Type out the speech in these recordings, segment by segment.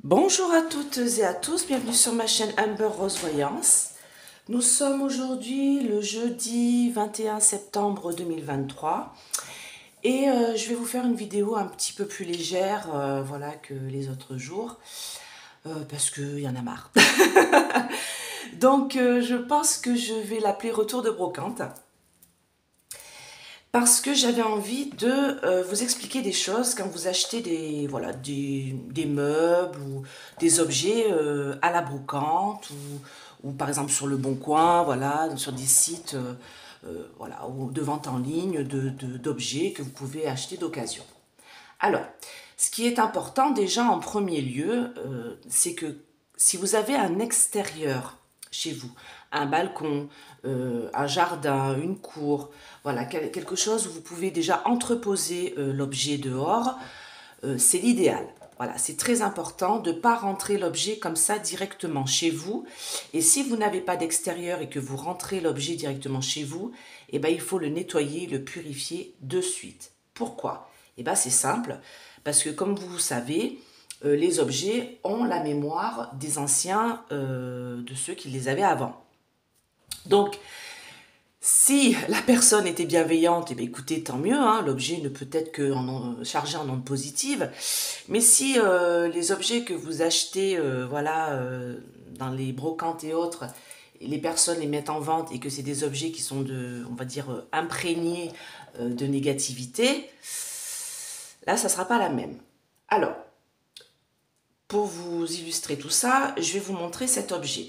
Bonjour à toutes et à tous, bienvenue sur ma chaîne Amber Rose Voyance. Nous sommes aujourd'hui le jeudi 21 septembre 2023 et je vais vous faire une vidéo un petit peu plus légère voilà, que les autres jours parce qu'il y en a marre. Donc je pense que je vais l'appeler Retour de brocante. Parce que j'avais envie de vous expliquer des choses quand vous achetez voilà, des meubles ou des objets à la brocante ou par exemple sur le Bon Coin, voilà, sur des sites voilà, de vente en ligne d'objets que vous pouvez acheter d'occasion. Alors, ce qui est important déjà en premier lieu, c'est que si vous avez un extérieur chez vous, un balcon, un jardin, une cour, voilà, quelque chose où vous pouvez déjà entreposer l'objet dehors, c'est l'idéal. Voilà, c'est très important de ne pas rentrer l'objet comme ça directement chez vous. Et si vous n'avez pas d'extérieur et que vous rentrez l'objet directement chez vous, eh ben, il faut le nettoyer, le purifier de suite. Pourquoi? Eh ben, c'est simple, parce que comme vous savez, les objets ont la mémoire des anciens, de ceux qui les avaient avant. Donc, si la personne était bienveillante, eh bien, écoutez, tant mieux, hein, l'objet ne peut être que chargé en ondes positives. Mais si les objets que vous achetez voilà, dans les brocantes et autres, les personnes les mettent en vente et que c'est des objets qui sont, on va dire, imprégnés de négativité, là, ça ne sera pas la même. Alors, pour vous illustrer tout ça, je vais vous montrer cet objet.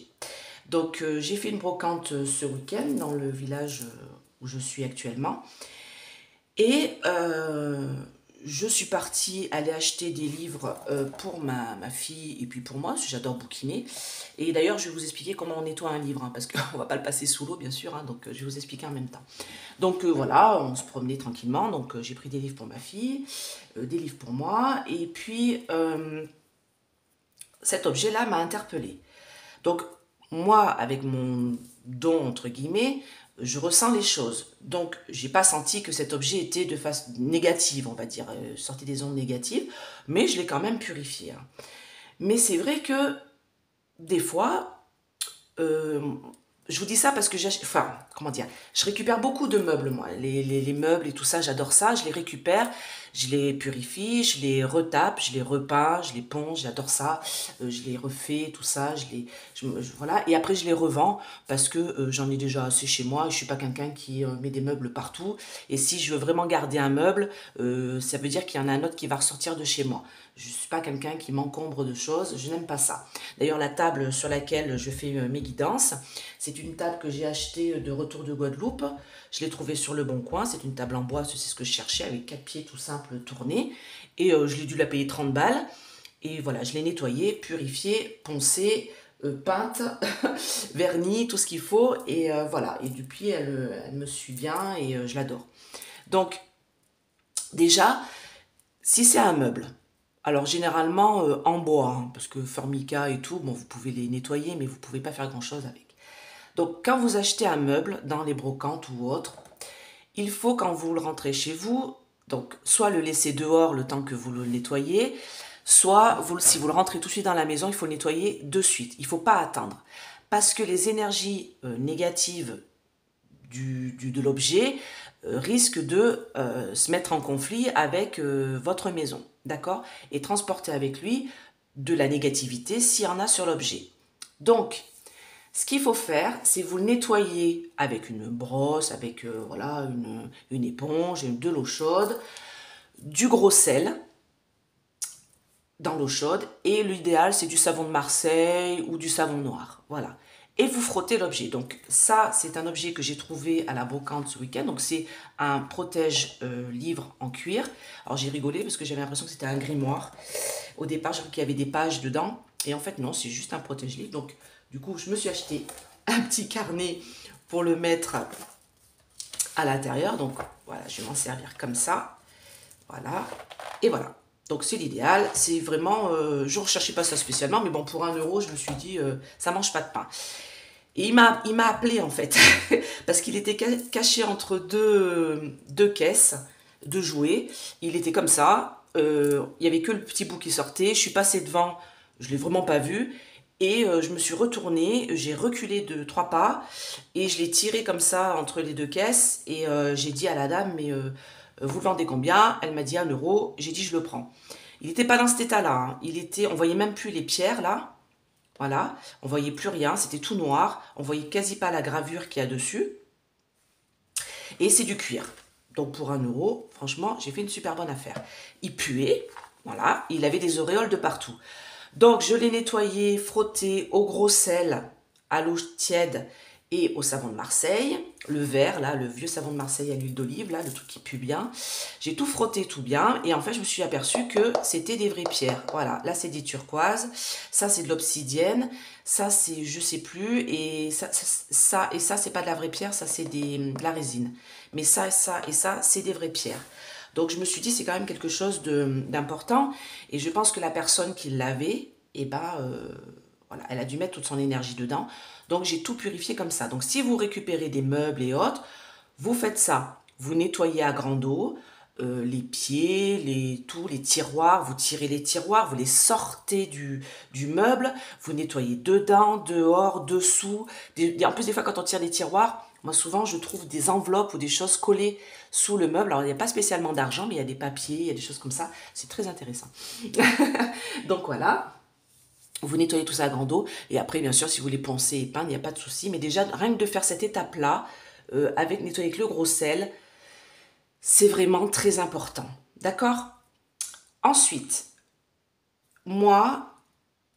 Donc, j'ai fait une brocante ce week-end dans le village où je suis actuellement. Et je suis partie aller acheter des livres pour ma fille et puis pour moi, parce que j'adore bouquiner. Et d'ailleurs, je vais vous expliquer comment on nettoie un livre, hein, parce qu'on ne va pas le passer sous l'eau, bien sûr. Hein, donc, je vais vous expliquer en même temps. Donc, voilà, on se promenait tranquillement. Donc, j'ai pris des livres pour ma fille, des livres pour moi. Et puis, cet objet-là m'a interpellée. Donc, moi, avec mon don, entre guillemets, je ressens les choses. Donc, j'ai pas senti que cet objet était de face négative, on va dire, sortait des ondes négatives, mais je l'ai quand même purifié. Hein. Mais c'est vrai que des fois, euh, je vous dis ça parce que enfin, comment dire, je récupère beaucoup de meubles, moi. Les meubles et tout ça, j'adore ça. Je les récupère, je les purifie, je les retape, je les repeins, je les ponce, j'adore ça. Je les refais, tout ça. Voilà. Et après, je les revends parce que j'en ai déjà assez chez moi. Je suis pas quelqu'un qui met des meubles partout. Et si je veux vraiment garder un meuble, ça veut dire qu'il y en a un autre qui va ressortir de chez moi. Je suis pas quelqu'un qui m'encombre de choses. Je n'aime pas ça. D'ailleurs, la table sur laquelle je fais mes guidances, c'est une table que j'ai achetée de retour de Guadeloupe. Je l'ai trouvée sur le Bon Coin. C'est une table en bois, c'est ce que je cherchais, avec 4 pieds tout simples tournés. Et je l'ai dû la payer 30 balles. Et voilà, je l'ai nettoyée, purifiée, poncée, peinte, vernis, tout ce qu'il faut. Et voilà, et depuis, elle me suit bien et je l'adore. Donc, déjà, si c'est un meuble, alors généralement en bois, hein, parce que formica et tout, bon, vous pouvez les nettoyer, mais vous ne pouvez pas faire grand-chose avec. Donc quand vous achetez un meuble dans les brocantes ou autres, il faut quand vous le rentrez chez vous, donc soit le laisser dehors le temps que vous le nettoyez, soit si vous le rentrez tout de suite dans la maison, il faut le nettoyer de suite. Il ne faut pas attendre. Parce que les énergies négatives de l'objet risquent de se mettre en conflit avec votre maison, d'accord? Et transporter avec lui de la négativité s'il y en a sur l'objet. Donc, ce qu'il faut faire, c'est vous le nettoyer avec une brosse, avec voilà, une éponge, de l'eau chaude, du gros sel dans l'eau chaude, et l'idéal c'est du savon de Marseille ou du savon noir, voilà. Et vous frottez l'objet. Donc ça, c'est un objet que j'ai trouvé à la brocante ce week-end. Donc c'est un protège-livre en cuir. Alors j'ai rigolé parce que j'avais l'impression que c'était un grimoire. Au départ, j'ai cru qu'il y avait des pages dedans. Et en fait, non, c'est juste un protège-livre. Donc du coup, je me suis acheté un petit carnet pour le mettre à l'intérieur. Donc voilà, je vais m'en servir comme ça. Voilà. Et voilà. Donc c'est l'idéal. C'est vraiment, je ne recherchais pas ça spécialement, mais bon, pour 1 euro, je me suis dit, ça mange pas de pain. Et il m'a appelé en fait, parce qu'il était caché entre deux caisses de jouets. Il était comme ça, il n'y avait que le petit bout qui sortait. Je suis passée devant, Je l'ai vraiment pas vu. Et je me suis retournée, j'ai reculé de 3 pas et je l'ai tiré comme ça entre les deux caisses et j'ai dit à la dame, mais vous le vendez combien? Elle m'a dit 1 euro, j'ai dit je le prends. Il n'était pas dans cet état-là, hein. On voyait même plus les pierres là, voilà, on voyait plus rien, c'était tout noir, on voyait quasi pas la gravure qu'il y a dessus et c'est du cuir. Donc pour 1 euro, franchement, j'ai fait une super bonne affaire. Il puait, voilà, il avait des auréoles de partout. Donc je l'ai nettoyé, frotté au gros sel, à l'eau tiède et au savon de Marseille. Le vert, là, le vieux savon de Marseille à l'huile d'olive, là, le truc qui pue bien. J'ai tout frotté, tout bien. Et en fait, je me suis aperçue que c'était des vraies pierres. Voilà, là, c'est des turquoises. Ça, c'est de l'obsidienne. Ça, c'est, je sais plus. Et ça, c'est pas de la vraie pierre. Ça, c'est de la résine. Mais ça, et ça, c'est des vraies pierres. Donc je me suis dit, c'est quand même quelque chose d'important. Et je pense que la personne qui l'avait, eh ben, voilà, elle a dû mettre toute son énergie dedans. Donc j'ai tout purifié comme ça. Donc si vous récupérez des meubles et autres, vous faites ça. Vous nettoyez à grande eau les pieds, les tiroirs. Vous tirez les tiroirs, vous les sortez du meuble. Vous nettoyez dedans, dehors, dessous. En plus, des fois, quand on tire les tiroirs, moi, souvent, je trouve des enveloppes ou des choses collées sous le meuble. Alors, il n'y a pas spécialement d'argent, mais il y a des papiers, il y a des choses comme ça. C'est très intéressant. Donc, voilà. Vous nettoyez tout ça à grande eau. Et après, bien sûr, si vous voulez poncer et peindre, il n'y a pas de souci. Mais déjà, rien que de faire cette étape-là, avec nettoyer avec le gros sel, c'est vraiment très important. D'accord? Ensuite, moi,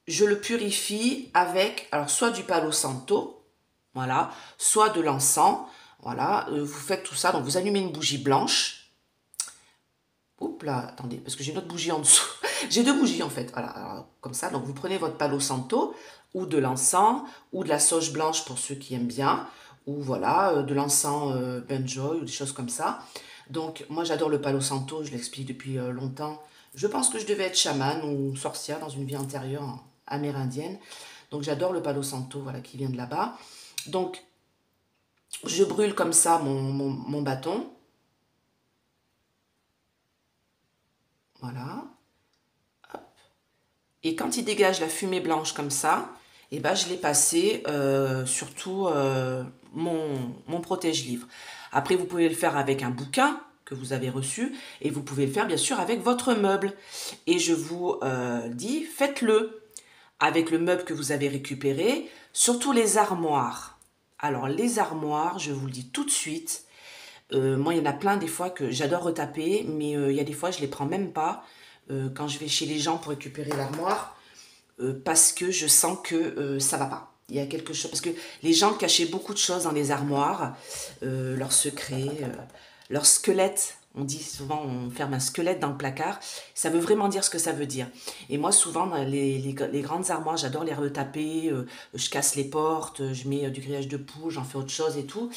je le purifie avec, alors, soit du palo santo, voilà, soit de l'encens. Voilà, vous faites tout ça. Donc, vous allumez une bougie blanche. Oups là, attendez, parce que j'ai une autre bougie en dessous. J'ai 2 bougies en fait. Voilà, alors, comme ça. Donc, vous prenez votre palo santo ou de l'encens ou de la sauge blanche pour ceux qui aiment bien. Ou voilà, de l'encens Benjoy ou des choses comme ça. Donc, moi, j'adore le palo santo. Je l'explique depuis longtemps. Je pense que je devais être chamane ou sorcière dans une vie antérieure amérindienne. Donc, j'adore le palo santo, voilà, qui vient de là-bas. Donc, je brûle comme ça mon bâton. Voilà. Et quand il dégage la fumée blanche comme ça, eh ben, je l'ai passé sur tout mon protège-livre. Après, vous pouvez le faire avec un bouquin que vous avez reçu et vous pouvez le faire bien sûr avec votre meuble. Et je vous dis, faites-le avec le meuble que vous avez récupéré, surtout les armoires. Alors les armoires, je vous le dis tout de suite, moi il y en a plein des fois que j'adore retaper, mais il y a des fois je les prends même pas quand je vais chez les gens pour récupérer l'armoire, parce que je sens que ça va pas. Il y a quelque chose, parce que les gens cachaient beaucoup de choses dans les armoires, leurs secrets, leurs squelettes. On dit souvent, on ferme un squelette dans le placard. Ça veut vraiment dire ce que ça veut dire. Et moi, souvent, dans les grandes armoires, j'adore les retaper. Je casse les portes, je mets du grillage de poule, j'en fais autre chose et tout.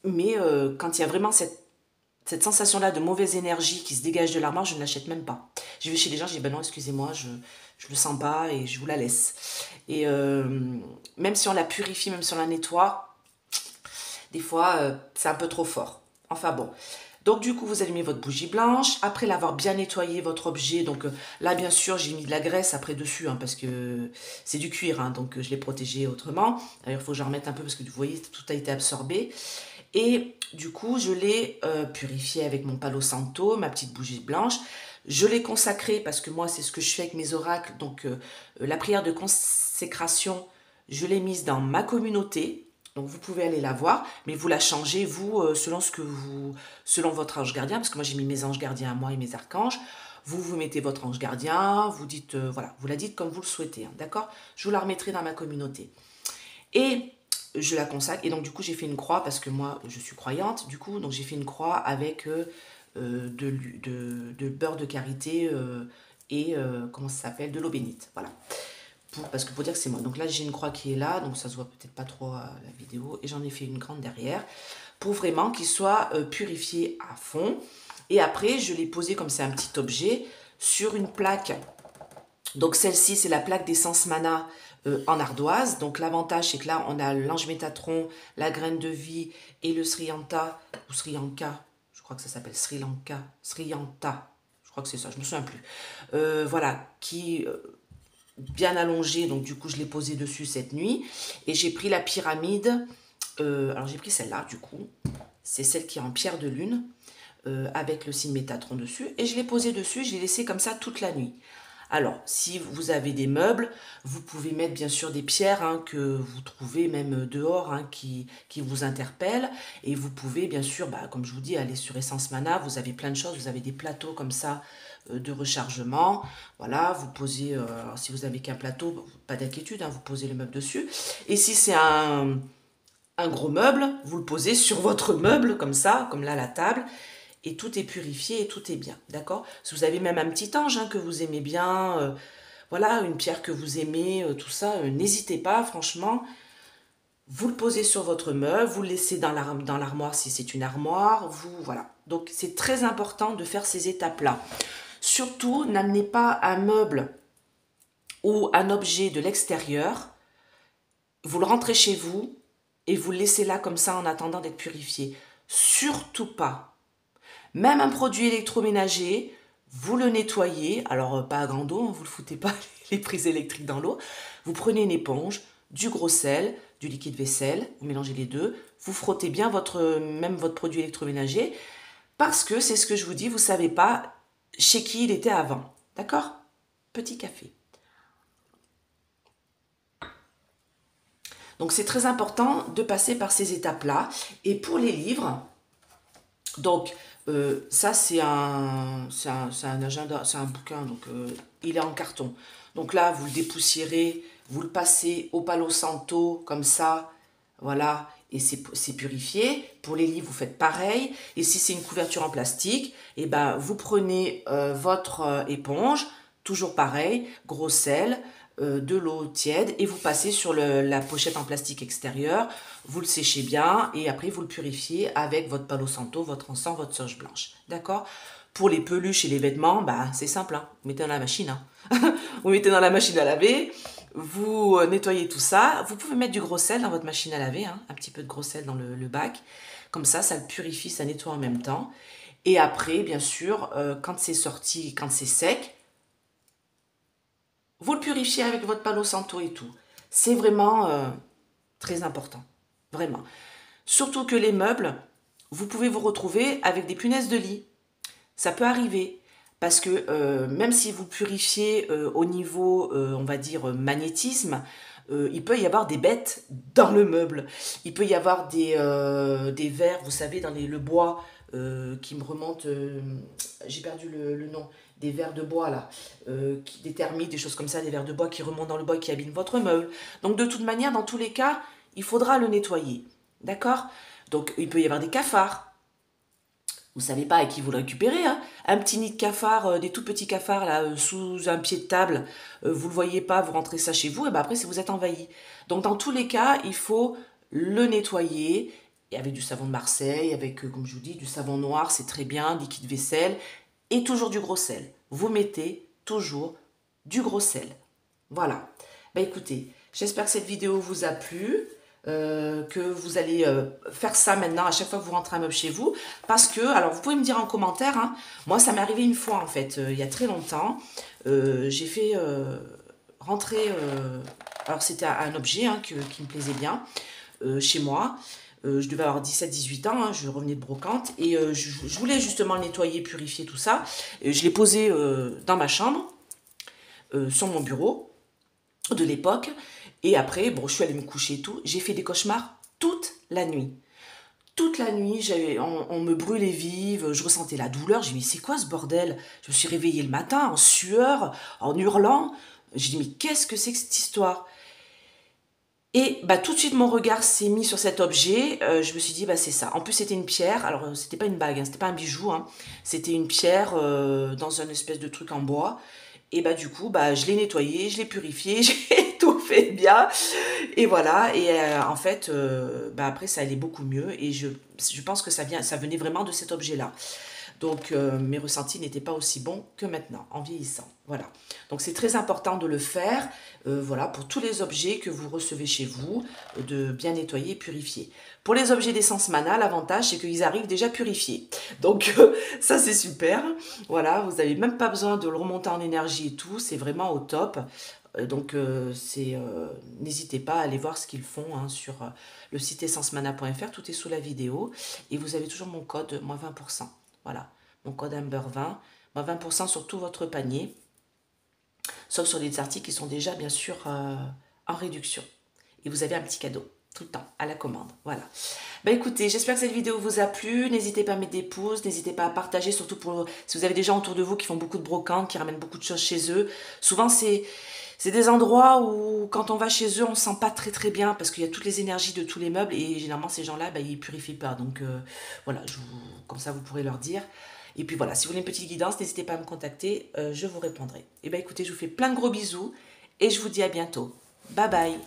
Mais quand il y a vraiment cette sensation-là de mauvaise énergie qui se dégage de l'armoire, je ne l'achète même pas. Je vais chez les gens, je dis, ben non, excusez-moi, je le sens pas et je vous la laisse. Et même si on la purifie, même si on la nettoie, des fois, c'est un peu trop fort. Enfin bon. Donc du coup, vous allumez votre bougie blanche. Après l'avoir bien nettoyé votre objet, donc là, bien sûr, j'ai mis de la graisse après dessus, hein, parce que c'est du cuir, hein, donc je l'ai protégé autrement. D'ailleurs, il faut que j'en remette un peu, parce que vous voyez, tout a été absorbé. Et du coup, je l'ai purifié avec mon palo santo, ma petite bougie blanche. Je l'ai consacré parce que moi, c'est ce que je fais avec mes oracles. Donc, la prière de consécration, je l'ai mise dans ma communauté. Donc, vous pouvez aller la voir, mais vous la changez, vous, selon votre ange gardien, parce que moi, j'ai mis mes anges gardiens à moi et mes archanges. Vous mettez votre ange gardien, vous dites, voilà, vous la dites comme vous le souhaitez, hein, d'accord? Je vous la remettrai dans ma communauté. Et je la consacre. Et donc, du coup, j'ai fait une croix parce que moi, je suis croyante. Du coup, donc j'ai fait une croix avec de beurre de karité et, comment ça s'appelle, de l'eau bénite. Voilà. Parce que pour dire que c'est moi. Donc là, j'ai une croix qui est là. Donc, ça se voit peut-être pas trop à la vidéo. Et j'en ai fait une grande derrière. Pour vraiment qu'il soit purifié à fond. Et après, je l'ai posé comme c'est un petit objet sur une plaque. Donc celle-ci, c'est la plaque d'essence mana en ardoise. Donc l'avantage, c'est que là, on a l'ange Métatron, la graine de vie et le Sri Yanta, ou Sri Lanka, je crois que ça s'appelle Sri Lanka, Sri Yanta, je crois que c'est ça, je ne me souviens plus. Voilà, qui bien allongé, donc du coup je l'ai posé dessus cette nuit. Et j'ai pris la pyramide, alors j'ai pris celle-là du coup, c'est celle qui est en pierre de lune, avec le signe Métatron dessus. Et je l'ai posé dessus, je l'ai laissé comme ça toute la nuit. Alors, si vous avez des meubles, vous pouvez mettre bien sûr des pierres hein, que vous trouvez même dehors hein, qui vous interpellent. Et vous pouvez bien sûr, bah, comme je vous dis, aller sur Essence Mana. Vous avez plein de choses, vous avez des plateaux comme ça de rechargement. Voilà, vous posez, si vous avez qu'un plateau, pas d'inquiétude, hein, vous posez le meuble dessus. Et si c'est un gros meuble, vous le posez sur votre meuble comme ça, comme là la table. Et tout est purifié et tout est bien, d'accord? Si vous avez même un petit ange hein, que vous aimez bien, voilà, une pierre que vous aimez, tout ça, n'hésitez pas, franchement, vous le posez sur votre meuble, vous le laissez dans l'armoire si c'est une armoire, vous, voilà. Donc c'est très important de faire ces étapes-là. Surtout, n'amenez pas un meuble ou un objet de l'extérieur, vous le rentrez chez vous et vous le laissez là comme ça en attendant d'être purifié. Surtout pas. Même un produit électroménager, vous le nettoyez, alors pas à grande eau, hein, vous ne foutez pas les prises électriques dans l'eau. Vous prenez une éponge, du gros sel, du liquide vaisselle, vous mélangez les deux, vous frottez bien même votre produit électroménager, parce que c'est ce que je vous dis, vous ne savez pas chez qui il était avant. D'accord? Petit café. Donc c'est très important de passer par ces étapes-là. Et pour les livres, donc ça c'est un agenda, c'est un bouquin, donc il est en carton. Donc là vous le dépoussiérez, vous le passez au Palo Santo comme ça, voilà, et c'est purifié. Pour les livres vous faites pareil. Et si c'est une couverture en plastique, et ben vous prenez votre éponge, toujours pareil, gros sel, de l'eau tiède et vous passez sur la pochette en plastique extérieure, vous le séchez bien et après vous le purifiez avec votre Palo Santo, votre encens, votre sauge blanche. D'accord? Pour les peluches et les vêtements, bah, c'est simple, hein. Vous mettez dans la machine. Hein. Vous mettez dans la machine à laver, vous nettoyez tout ça. Vous pouvez mettre du gros sel dans votre machine à laver, hein, un petit peu de gros sel dans le bac. Comme ça le purifie, ça nettoie en même temps. Et après, bien sûr, quand c'est sorti, quand c'est sec, vous le purifiez avec votre Palo Santo et tout. C'est vraiment très important. Vraiment. Surtout que les meubles, vous pouvez vous retrouver avec des punaises de lit. Ça peut arriver. Parce que même si vous purifiez au niveau, on va dire, magnétisme, il peut y avoir des bêtes dans le meuble. Il peut y avoir des vers, vous savez, dans le bois qui me remontent, j'ai perdu le nom, des vers de bois là, des termites, des choses comme ça, des vers de bois qui remontent dans le bois et qui abîment votre meuble. Donc de toute manière, dans tous les cas, il faudra le nettoyer. D'accord? Donc il peut y avoir des cafards. Vous savez pas à qui vous le récupérez, hein. Un petit nid de cafard, des tout petits cafards là, sous un pied de table, vous le voyez pas, vous rentrez ça chez vous, et ben après vous êtes envahi. Donc dans tous les cas, il faut le nettoyer, et avec du savon de Marseille, avec, comme je vous dis, du savon noir, c'est très bien, liquide vaisselle, et toujours du gros sel. Vous mettez toujours du gros sel. Voilà. Bah écoutez, j'espère que cette vidéo vous a plu. Que vous allez faire ça maintenant à chaque fois que vous rentrez un meuble chez vous, parce que, alors vous pouvez me dire en commentaire, hein, moi ça m'est arrivé une fois en fait, il y a très longtemps, j'ai fait rentrer, alors c'était un objet hein, qui me plaisait bien chez moi, je devais avoir 17-18 ans, hein, je revenais de brocante, et je voulais justement le nettoyer, purifier tout ça, et je l'ai posé dans ma chambre, sur mon bureau de l'époque. Et après, bon, je suis allée me coucher et tout. J'ai fait des cauchemars toute la nuit. Toute la nuit, on me brûlait vive, je ressentais la douleur. J'ai dit, mais c'est quoi ce bordel? Je me suis réveillée le matin en sueur, en hurlant. J'ai dit, mais qu'est-ce que c'est que cette histoire? Et bah, tout de suite, mon regard s'est mis sur cet objet. Je me suis dit, bah, c'est ça. En plus, c'était une pierre. Alors, c'était pas une bague, hein, c'était pas un bijou. Hein. C'était une pierre dans un espèce de truc en bois. Et bah, du coup, bah, je l'ai nettoyé, je l'ai purifié, j'ai tout fait bien. Et voilà. Et en fait, bah, après, ça allait beaucoup mieux. Et je pense que ça venait vraiment de cet objet-là. Donc, mes ressentis n'étaient pas aussi bons que maintenant, en vieillissant. Voilà. Donc, c'est très important de le faire, voilà, pour tous les objets que vous recevez chez vous, de bien nettoyer et purifier. Pour les objets d'essence mana, l'avantage, c'est qu'ils arrivent déjà purifiés. Donc, ça, c'est super. Voilà, vous n'avez même pas besoin de le remonter en énergie et tout. C'est vraiment au top. N'hésitez pas à aller voir ce qu'ils font hein, sur le site essencemana.fr, tout est sous la vidéo. Et vous avez toujours mon code, moins 20%. Voilà, mon code Amber20, moins 20% sur tout votre panier, sauf sur les articles qui sont déjà bien sûr en réduction. Et vous avez un petit cadeau tout le temps à la commande. Voilà. Bah écoutez, j'espère que cette vidéo vous a plu. N'hésitez pas à mettre des pouces, n'hésitez pas à partager, surtout pour si vous avez des gens autour de vous qui font beaucoup de brocantes, qui ramènent beaucoup de choses chez eux. Souvent c'est des endroits où quand on va chez eux, on ne se sent pas très très bien parce qu'il y a toutes les énergies de tous les meubles et généralement ces gens-là, bah, ils ne purifient pas. Donc voilà, comme ça vous pourrez leur dire. Et puis voilà, si vous voulez une petite guidance, n'hésitez pas à me contacter, je vous répondrai. Et bah écoutez, je vous fais plein de gros bisous et je vous dis à bientôt. Bye bye.